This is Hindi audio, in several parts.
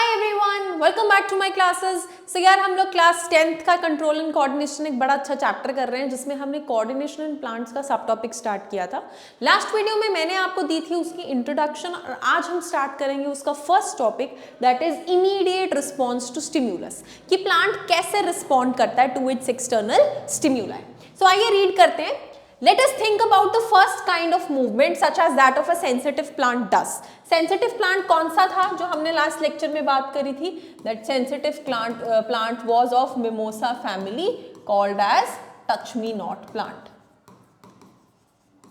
Everyone, welcome back to my classes. So यार हम लोग क्लास 10th का कंट्रोल एंड कोऑर्डिनेशन एक बड़ा अच्छा चैप्टर कर रहे हैं जिसमें हमने कोऑर्डिनेशन इन प्लांट्स का सब टॉपिक स्टार्ट किया था। लास्ट वीडियो में मैंने आपको दी थी उसकी इंट्रोडक्शन और आज हम स्टार्ट करेंगे उसका first topic that is immediate response to stimulus, कि प्लांट कैसे रिस्पॉन्ड करता है to its external stimuli. So आइए रीड करते हैं। Let us think about the first kind of movement such as that of a sensitive plant does. Sensitive plant कौन सा था जो हमने लास्ट लेक्चर में बात करी थी? That sensitive plant was of Mimosa family called as touch me not plant.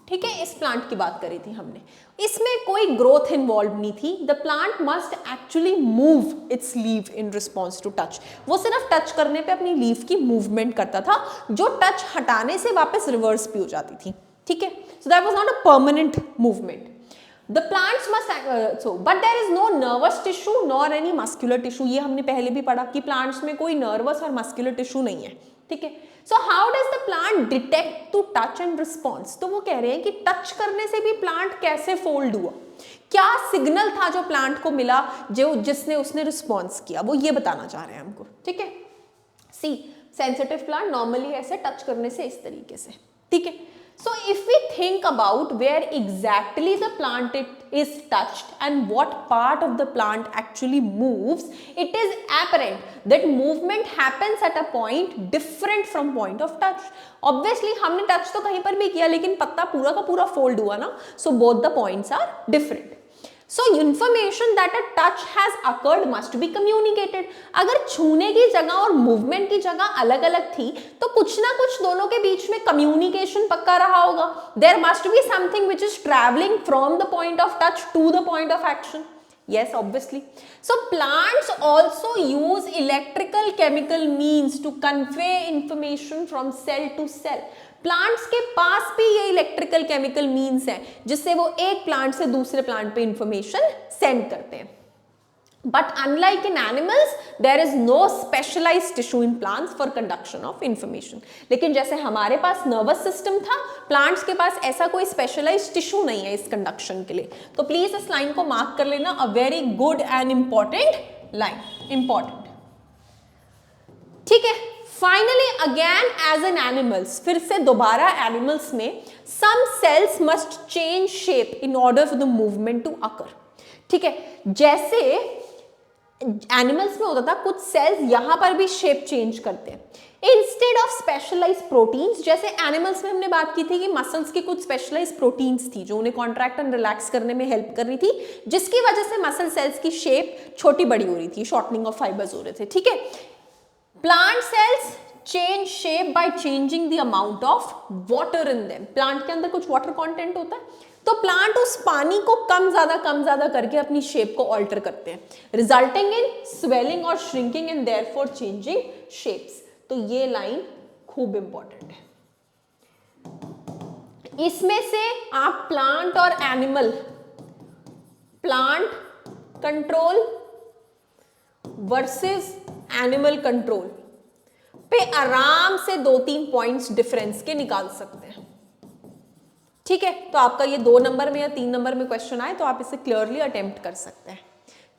ठीक है, इस प्लांट की बात करी थी हमने। इसमें कोई ग्रोथ इन्वॉल्व नहीं थी। The plant must actually move its leave in response to touch. वो सिर्फ टच करने पे अपनी लीव की मूवमेंट करता था, जो टच हटाने से वापस रिवर्स भी हो जाती थी। ठीक है, so that was not a permanent movement. The plants must but there is no nervous tissue nor any muscular tissue. ये हमने पहले भी पढ़ा कि प्लांट्स में कोई नर्वस और मस्कुलर टिश्यू नहीं है। ठीक है, so how does the plant detect to touch and response? तो वो कह रहे हैं कि टच करने से भी प्लांट कैसे फोल्ड हुआ, क्या सिग्नल था जो प्लांट को मिला जो जिसने उसने रिस्पॉन्स किया, वो ये बताना चाह रहे हैं हमको। ठीक है, सी सेंसिटिव प्लांट नॉर्मली ऐसे टच करने से इस तरीके से। ठीक है, so if we think about where exactly the plant is touched and what part of the plant actually moves, it is apparent that movement happens at a point different from point of touch. Obviously हमने टच तो कहीं पर भी किया लेकिन पत्ता पूरा का पूरा फोल्ड हुआ ना, so both the points are different. So information that a touch has occurred must be communicated. अगर छूने की जगह और मूवमेंट की जगह अलग अलग थी तो कुछ ना कुछ दोनों के बीच में कम्युनिकेशन पक्का रहा होगा। There must be something which is traveling from the point of touch to the point of action. Yes, obviously. So plants also use electrical chemical means to convey information from cell to cell. Plants के पास भी ये इलेक्ट्रिकल केमिकल मीन्स है जिससे वो एक प्लांट से दूसरे प्लांट पे इंफॉर्मेशन सेंड करते हैं। But unlike in animals there is no specialised tissue in plants for conduction of information. लेकिन जैसे हमारे पास नर्वस सिस्टम था, प्लांट्स के पास ऐसा कोई स्पेशलाइज्ड टिश्यू नहीं है इस कंडक्शन के लिए। तो प्लीज इस लाइन को मार्क कर लेना, a very good and important line, important. ठीक है, finally again as in animals, फिर से दोबारा एनिमल्स में some cells must change shape in order for the movement to occur. ठीक है, जैसे एनिमल्स में होता था कुछ सेल्स यहां पर भी शेप चेंज करते हैं इंस्टेड ऑफ स्पेशलाइज्ड प्रोटीन्स। जैसे एनिमल्स में हमने बात की थी कि मसल्स की कुछ स्पेशलाइज्ड प्रोटीन्स थी जो उन्हें कॉन्ट्रैक्ट एंड रिलैक्स करने में हेल्प कर रही थी, जिसकी वजह से मसल सेल्स की शेप छोटी बड़ी हो रही थी, शॉर्टनिंग ऑफ फाइबर्स हो रहे थे। ठीक है, plant cells change shape by changing the amount of water in them. Plant के अंदर कुछ वाटर कंटेंट होता है तो प्लांट उस पानी को कम ज्यादा करके अपनी शेप को ऑल्टर करते हैं, रिजल्टिंग इन स्वेलिंग और shrinking and therefore changing shapes. तो ये लाइन खूब इंपॉर्टेंट है। इसमें से आप प्लांट और animal, plant control versus animal control पे आराम से 2-3 पॉइंट्स डिफरेंस के निकाल सकते हैं। ठीक है, तो आपका ये 2 नंबर में या 3 नंबर में क्वेश्चन आए तो आप इसे क्लियरली अटेम्प्ट कर सकते हैं।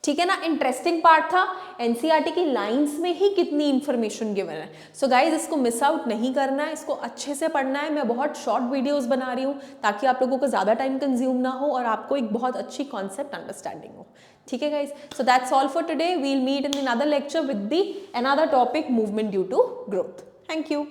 ठीक है ना, इंटरेस्टिंग पार्ट था। एनसीईआरटी की लाइंस में ही कितनी इंफॉर्मेशन गिवन है। सो गाइज इसको मिस आउट नहीं करना है, इसको अच्छे से पढ़ना है। मैं बहुत शॉर्ट वीडियोस बना रही हूँ ताकि आप लोगों को ज़्यादा टाइम कंज्यूम ना हो और आपको एक बहुत अच्छी कॉन्सेप्ट अंडरस्टैंडिंग हो। ठीक है guys, so that's all for today. We'll meet in another lecture with the another topic, movement due to growth. Thank you.